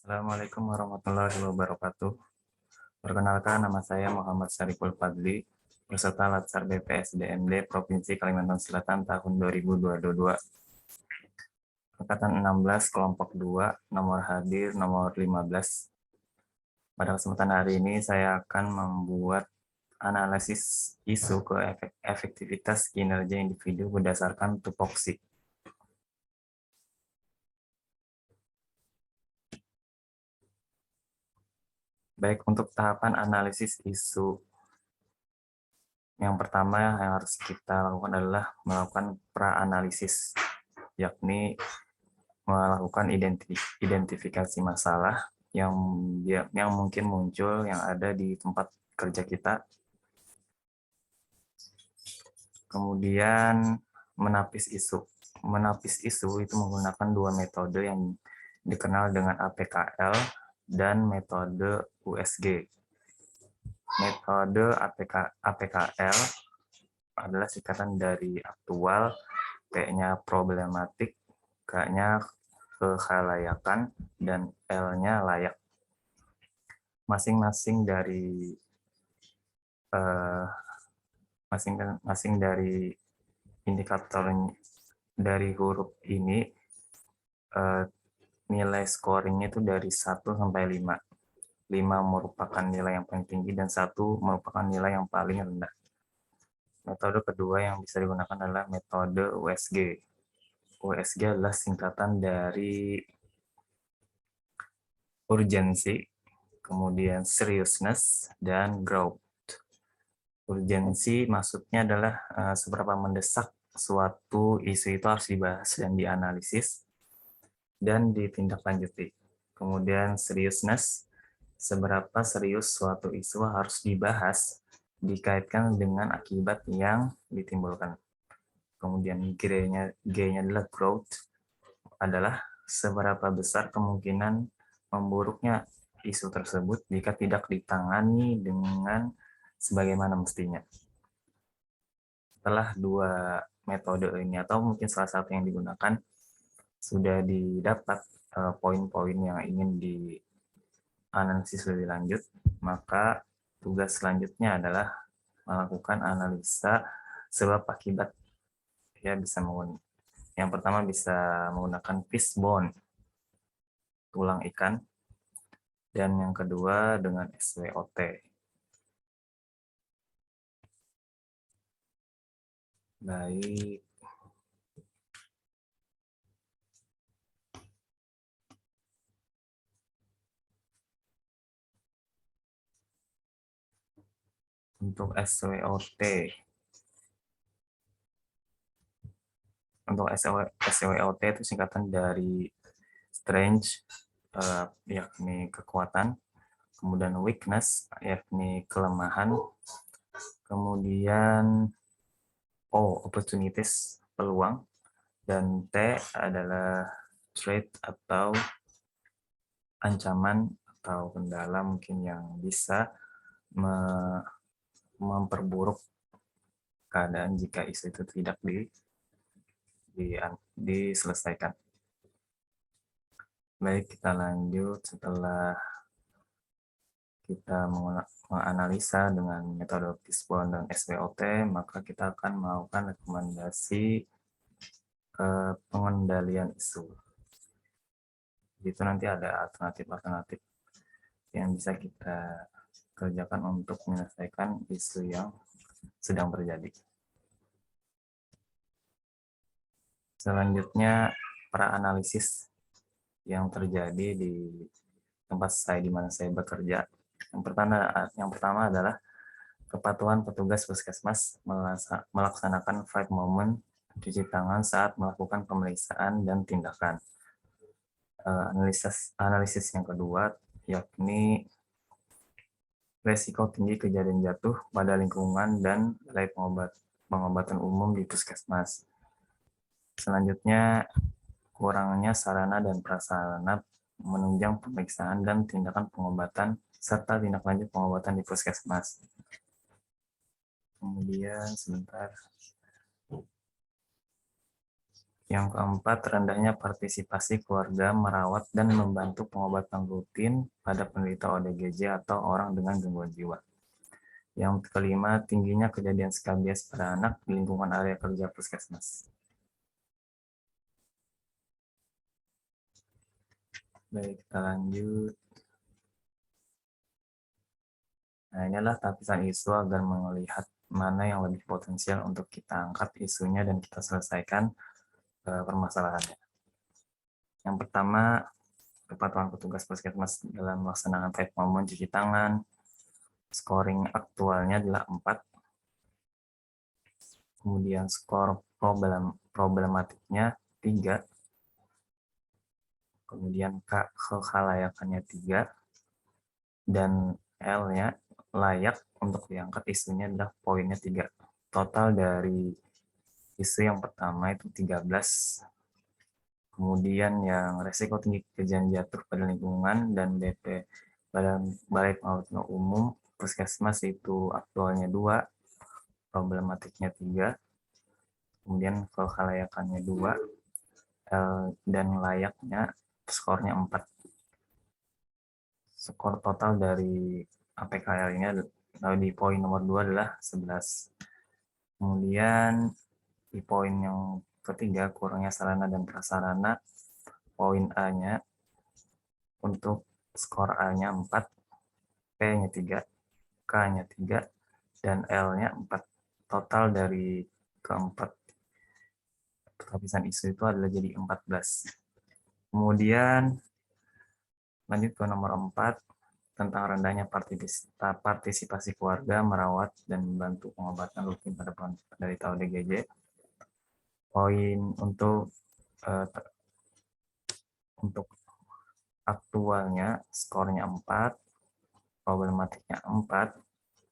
Assalamualaikum warahmatullahi wabarakatuh. Perkenalkan, nama saya Muhammad Syariful Fadli, peserta Latsar BPSDMD Provinsi Kalimantan Selatan tahun 2022. Angkatan 16, kelompok 2, nomor hadir nomor 15. Pada kesempatan hari ini saya akan membuat analisis isu ke efektivitas kinerja individu berdasarkan tupoksi. Baik, untuk tahapan analisis isu, yang pertama yang harus kita lakukan adalah melakukan pra-analisis, yakni melakukan identifikasi masalah yang mungkin muncul yang ada di tempat kerja kita. Kemudian menapis isu. Menapis isu itu menggunakan dua metode yang dikenal dengan APKL dan metode USG. Metode APKL adalah singkatan dari aktual, P-nya problematik, K-nya kekhalayakan, dan L-nya layak. Masing-masing dari indikator dari huruf ini nilai scoringnya itu dari 1 sampai 5. 5 merupakan nilai yang paling tinggi dan 1 merupakan nilai yang paling rendah. Metode kedua yang bisa digunakan adalah metode USG. USG adalah singkatan dari urgensi, kemudian seriousness, dan growth. Urgensi maksudnya adalah seberapa mendesak suatu isu itu harus dibahas dan dianalisis dan ditindaklanjuti. Kemudian seriousness, seberapa serius suatu isu harus dibahas dikaitkan dengan akibat yang ditimbulkan. Kemudian G-nya adalah growth, adalah seberapa besar kemungkinan memburuknya isu tersebut jika tidak ditangani dengan sebagaimana mestinya. Setelah dua metode ini atau mungkin salah satu yang digunakan sudah didapat poin-poin yang ingin dianalisis lebih lanjut, maka tugas selanjutnya adalah melakukan analisa sebab akibat. Ya, bisa menggunakan yang pertama bisa menggunakan fishbone, tulang ikan, dan yang kedua dengan SWOT. Baik. Untuk SWOT. Untuk SWOT itu singkatan dari strength, yakni kekuatan, kemudian weakness, yakni kelemahan, kemudian O, opportunities, peluang, dan T adalah threat atau ancaman atau kendala mungkin yang bisa memperburuk keadaan jika isu itu tidak diselesaikan. Baik, kita lanjut. Setelah kita menganalisa dengan metode fishbone dan SWOT, maka kita akan melakukan rekomendasi pengendalian isu. Itu nanti ada alternatif-alternatif yang bisa kita kerjakan untuk menyelesaikan isu yang sedang terjadi. Selanjutnya, pra-analisis yang terjadi di tempat di mana saya bekerja. Yang pertama adalah kepatuhan petugas puskesmas melaksanakan 5 moment cuci tangan saat melakukan pemeriksaan dan tindakan. Analisis yang kedua yakni resiko tinggi kejadian jatuh pada lingkungan dan balai pengobatan umum di puskesmas. Selanjutnya, kurangnya sarana dan prasarana menunjang pemeriksaan dan tindakan pengobatan serta tindak lanjut pengobatan di puskesmas. Kemudian sebentar. Yang keempat, rendahnya partisipasi keluarga merawat dan membantu pengobatan rutin pada penderita ODGJ atau orang dengan gangguan jiwa. Yang kelima, tingginya kejadian skabies pada anak di lingkungan area kerja puskesmas. Baik, kita lanjut. Nah, inilah lapisan isu agar melihat mana yang lebih potensial untuk kita angkat isunya dan kita selesaikan permasalahannya. Yang pertama, kepatuhan petugas puskesmas dalam melaksanakan type moment cuci tangan. Scoring aktualnya adalah 4. Kemudian skor problematiknya 3. Kemudian kehalayakannya 3. Dan L-nya layak untuk diangkat isunya adalah poinnya 3. Total dari isu yang pertama itu 13. Kemudian yang resiko tinggi kejadian jatuh pada lingkungan dan BP pada Balai Pengawatan Umum Puskesmas itu aktualnya 2, problematiknya 3, kemudian kelayakannya 2, dan layaknya skornya 4. Skor total dari APKL ini di poin nomor 2 adalah 11. Kemudian di poin yang ketiga, kurangnya sarana dan prasarana, poin A-nya untuk skor A-nya 4, P-nya 3, K-nya 3, dan L-nya 4. Total dari keempat lapisan isu itu adalah jadi 14. Kemudian lanjut ke nomor 4, tentang rendahnya partisipasi keluarga merawat dan membantu pengobatan rutin pada penderita ODGJ. Poin untuk aktualnya skornya 4, problematiknya 4,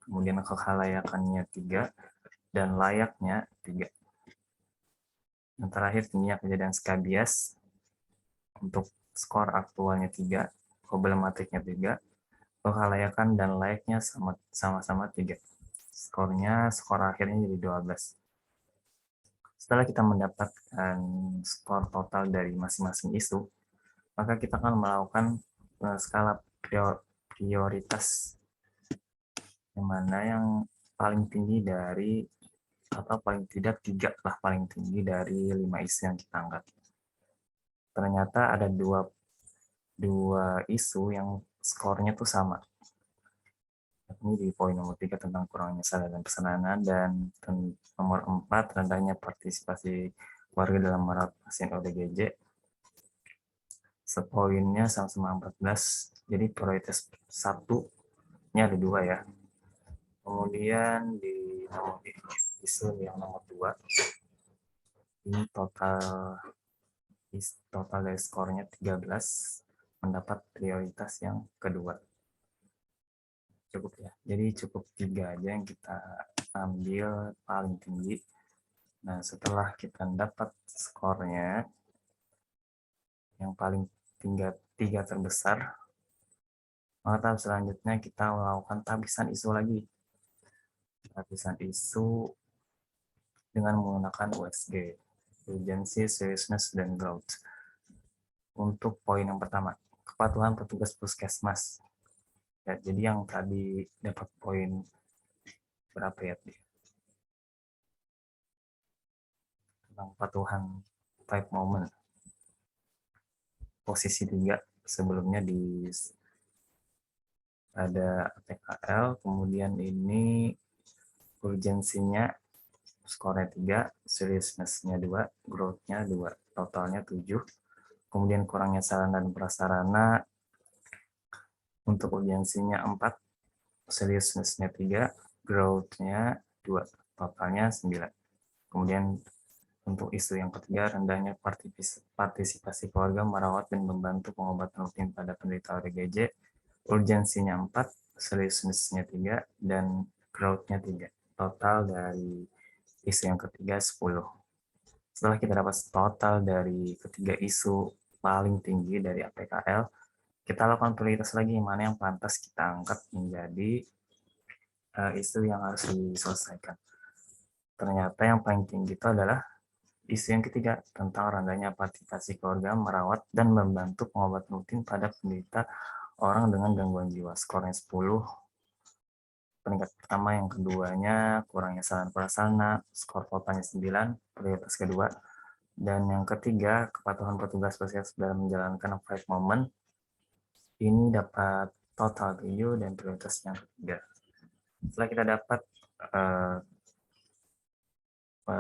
kemudian kehalayakannya 3, dan layaknya 3. Yang terakhir, tingginya kejadian skabies. Untuk skor aktualnya 3, problematiknya 3, kehalayakan dan layaknya sama-sama 3. Skor akhirnya jadi 12. Setelah kita mendapatkan skor total dari masing-masing isu, maka kita akan melakukan skala prioritas, yang mana yang paling tinggi dari, atau paling tidak 3 lah paling tinggi dari 5 isu yang kita angkat. Ternyata ada dua isu yang skornya tuh sama. Ini di poin nomor 3 tentang kurangnya sarana dan prasarana, dan nomor 4 rendahnya partisipasi warga dalam merawat pasien ODGJ. Sepoinnya sama-sama 14, jadi prioritas 1-nya ada 2 ya. Kemudian di isu yang nomor 2, ini total dari skornya 13, mendapat prioritas yang kedua. Cukup ya, jadi cukup 3 aja yang kita ambil paling tinggi. Nah, setelah kita dapat skornya yang paling 3 terbesar, maka tahap selanjutnya kita melakukan tabisan isu lagi. Tabisan isu dengan menggunakan USG, urgency, seriousness, dan growth. Untuk poin yang pertama, kepatuhan petugas puskesmas. Ya, jadi yang tadi dapat poin berapa ya? Tentang kepatuhan type moment. Posisi 3, sebelumnya ada PKL, kemudian ini urgensinya skornya 3, seriousness-nya 2, growth-nya 2, totalnya 7. Kemudian kurangnya sarana dan prasarana, untuk urgensinya 4, seriousness-nya 3, growth-nya 2, totalnya 9. Kemudian untuk isu yang ketiga, rendahnya partisipasi keluarga merawat dan membantu pengobatan rutin pada penderita ODGJ, urgensinya 4, seriousness-nya 3, dan growth-nya 3. Total dari isu yang ketiga 10. Setelah kita dapat total dari ketiga isu paling tinggi dari APKL, kita lakukan prioritas lagi mana yang pantas kita angkat menjadi isu yang harus diselesaikan. Ternyata yang paling tinggi itu adalah Isu yang ketiga tentang rendahnya partisipasi keluarga merawat dan membantu pengobatan rutin pada penderita orang dengan gangguan jiwa. Skornya 10, peringkat pertama, yang keduanya kurangnya sarana prasarana, skor totalnya 9, prioritas kedua. Dan yang ketiga, kepatuhan petugas puskesmas dalam menjalankan five moment, ini dapat total 7 dan prioritas yang ketiga. Setelah kita dapat uh,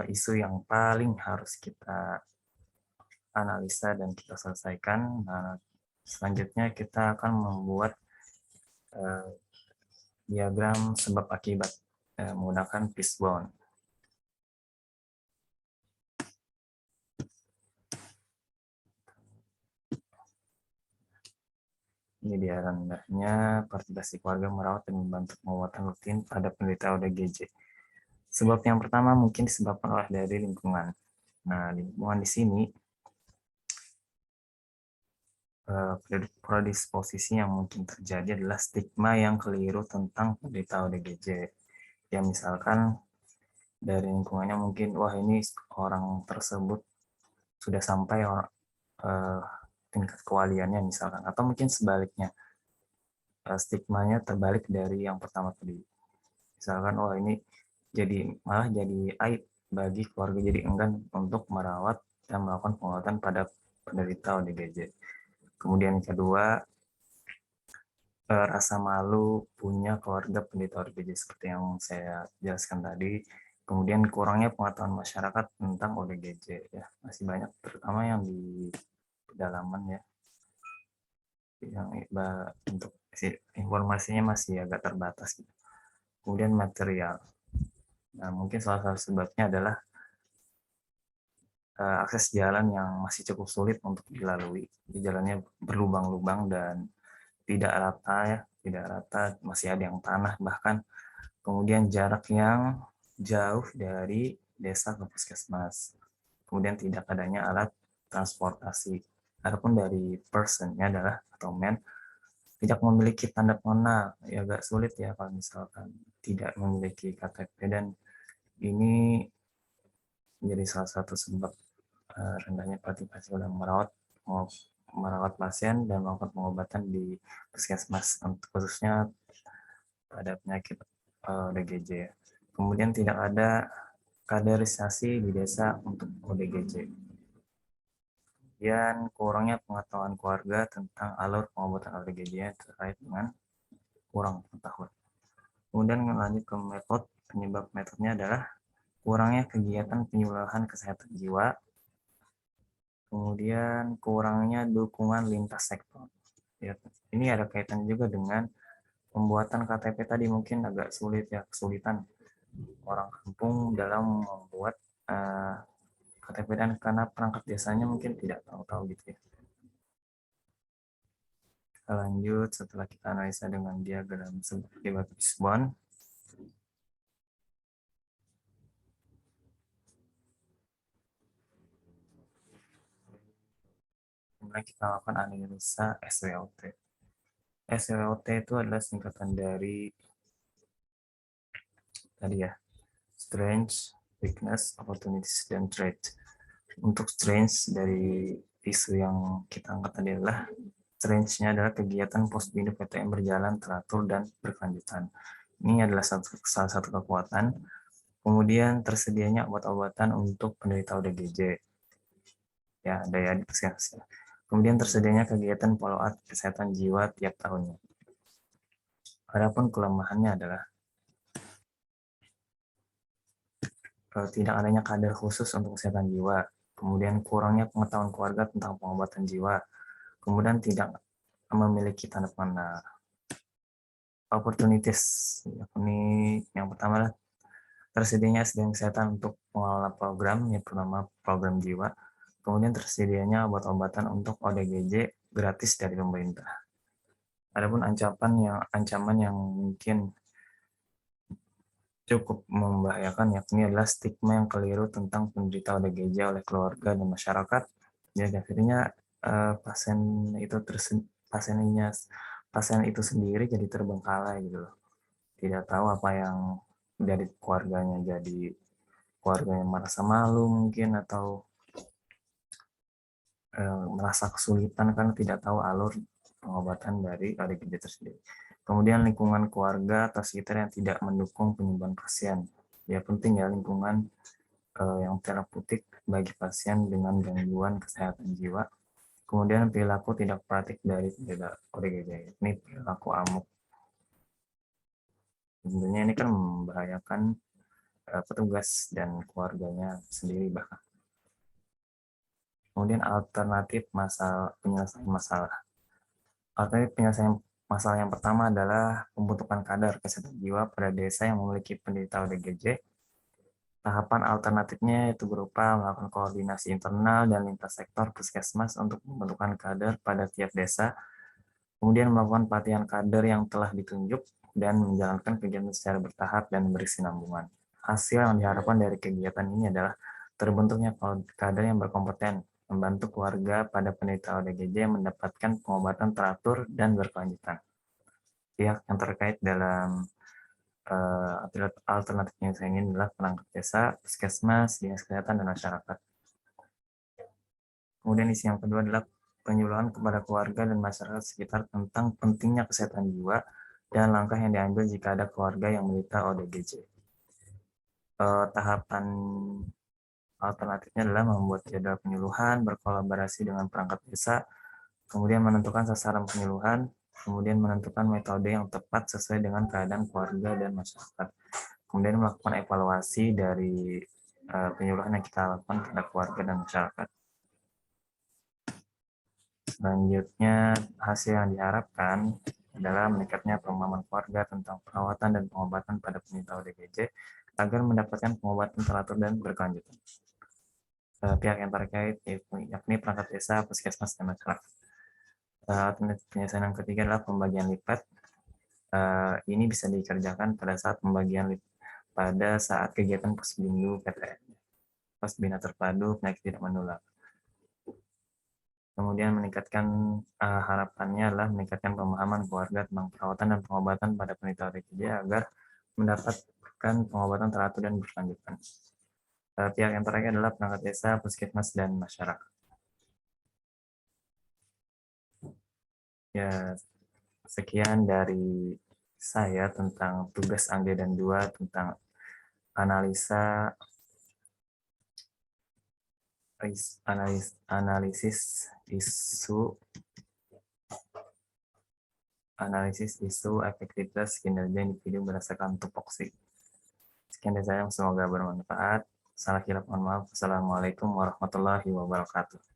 isu yang paling harus kita analisa dan kita selesaikan, nah, selanjutnya kita akan membuat uh, diagram sebab akibat menggunakan fishbone. Ini dia rendahnya partisipasi keluarga merawat dan membantu pengobatan rutin pada penderita ODGJ. Sebab yang pertama mungkin disebabkan oleh dari lingkungan. Nah, lingkungan di sini predisposisi yang mungkin terjadi adalah stigma yang keliru tentang penderita ODGJ. Ya, misalkan dari lingkungannya mungkin, wah ini orang tersebut sudah sampai tingkat kewaliannya misalkan, atau mungkin sebaliknya, stigmanya terbalik dari yang pertama tadi. Misalkan, wah ini malah jadi aib bagi keluarga, jadi enggan untuk merawat dan melakukan pengobatan pada penderita ODGJ. Kemudian kedua, rasa malu punya keluarga penderita ODGJ seperti yang saya jelaskan tadi. Kemudian kurangnya pengetahuan masyarakat tentang ODGJ, ya masih banyak, terutama yang di pedalaman ya, yang untuk informasinya masih agak terbatas gitu. Kemudian material. Nah, mungkin salah satu sebabnya adalah akses jalan yang masih cukup sulit untuk dilalui. Jalannya berlubang-lubang dan tidak rata ya, tidak rata, masih ada yang tanah bahkan. Kemudian jarak yang jauh dari desa ke puskesmas. Kemudian tidak adanya alat transportasi. Adapun dari personnya adalah atau man, tidak memiliki tanda pengenal, ya agak sulit ya kalau misalkan tidak memiliki KTP, dan ini menjadi salah satu sebab rendahnya partisipasi dalam merawat pasien dan melakukan pengobatan di puskesmas, khususnya pada penyakit ODGJ. Kemudian tidak ada kaderisasi di desa untuk ODGJ. Kemudian kurangnya pengetahuan keluarga tentang alur pengobatan ODGJ terkait dengan kurang pengetahuan. Kemudian lanjut ke metodenya adalah kurangnya kegiatan penyuluhan kesehatan jiwa, kemudian kurangnya dukungan lintas sektor. Ya, ini ada kaitannya juga dengan pembuatan KTP tadi, mungkin agak sulit ya, kesulitan orang kampung dalam membuat KTP, dan karena perangkat desanya mungkin tidak tahu-tahu gitu ya. Kita lanjut setelah kita analisa dengan diagram akibat fishbone. Kemudian kita lakukan analisa SWOT. SWOT itu adalah singkatan dari tadi ya, strength, weakness, opportunities, dan threat. Untuk strength dari isu yang kita angkat tadi adalah strength-nya adalah kegiatan posbindu PTM berjalan teratur dan berkelanjutan. Ini adalah salah satu kekuatan. Kemudian tersedianya obat-obatan untuk penderita ODGJ. Ya, daya di puskesmas. Kemudian tersedianya kegiatan follow up kesehatan jiwa tiap tahunnya. Adapun kelemahannya adalah tidak adanya kader khusus untuk kesehatan jiwa, kemudian kurangnya pengetahuan keluarga tentang pengobatan jiwa, kemudian tidak memiliki tanda pengenal. Opportunities, ini yang pertama adalah tersedianya SDM kesehatan untuk pengelola program, yang pertama program jiwa, kemudian tersedianya obat-obatan untuk ODGJ gratis dari pemerintah. Adapun ancaman yang mungkin cukup membahayakan, yakni adalah stigma yang keliru tentang penderita ODGJ oleh keluarga dan masyarakat. Jadi akhirnya pasien itu sendiri jadi terbengkalai gitu loh. Tidak tahu apa yang dari keluarganya jadi keluarga yang merasa malu mungkin, atau merasa kesulitan karena tidak tahu alur pengobatan dari ODGJ tersebut. Kemudian lingkungan keluarga atau sekitar yang tidak mendukung penyembuhan pasien. Ya penting ya lingkungan yang terapeutik bagi pasien dengan gangguan kesehatan jiwa. Kemudian perilaku tidak praktik dari ODGJ, ini perilaku amuk. Tentunya ini kan membahayakan petugas dan keluarganya sendiri bahkan. Kemudian alternatif penyelesaian masalah. Alternatif penyelesaian masalah yang pertama adalah pembentukan kader kesehatan jiwa pada desa yang memiliki penderita ODGJ. Tahapan alternatifnya itu berupa melakukan koordinasi internal dan lintas sektor puskesmas untuk pembentukan kader pada tiap desa, kemudian melakukan pelatihan kader yang telah ditunjuk, dan menjalankan kegiatan secara bertahap dan berkesinambungan. Hasil yang diharapkan dari kegiatan ini adalah terbentuknya kader yang berkompeten, membantu keluarga pada penderita ODGJ mendapatkan pengobatan teratur dan berkelanjutan. Pihak yang terkait dalam alternatif penyelesaian ini adalah perangkat desa, puskesmas, dinas kesehatan, dan masyarakat. Kemudian isi yang kedua adalah penyuluhan kepada keluarga dan masyarakat sekitar tentang pentingnya kesehatan jiwa dan langkah yang diambil jika ada keluarga yang menderita ODGJ. Tahapan alternatifnya adalah membuat jadwal penyuluhan, berkolaborasi dengan perangkat desa, kemudian menentukan sasaran penyuluhan, kemudian menentukan metode yang tepat sesuai dengan keadaan keluarga dan masyarakat. Kemudian melakukan evaluasi dari penyuluhan yang kita lakukan kepada keluarga dan masyarakat. Selanjutnya, hasil yang diharapkan adalah meningkatnya pemahaman keluarga tentang perawatan dan pengobatan pada penderita ODGJ agar mendapatkan pengobatan teratur dan berkelanjutan. Pihak yang terkait yakni perangkat desa, puskesmas, dan masyarakat. Alternatif penyelesaian yang ketiga adalah pembagian lipat. Ini bisa dikerjakan pada saat pembagian pada saat kegiatan Posbindu PTN, Posbina Terpadu Penyakit Tidak Menular. Kemudian meningkatkan harapannya adalah meningkatkan pemahaman keluarga tentang perawatan dan pengobatan pada penderita ODGJ agar mendapatkan pengobatan teratur dan berkelanjutan. Pihak yang terakhir adalah perangkat desa, puskesmas, dan masyarakat. Ya, sekian dari saya tentang tugas Angge dan Dua tentang analisis isu efektivitas kinerja individu berdasarkan tupoksi. Sekian dari saya, semoga bermanfaat. Salah hilaf mohon maaf. Assalamualaikum warahmatullahi wabarakatuh.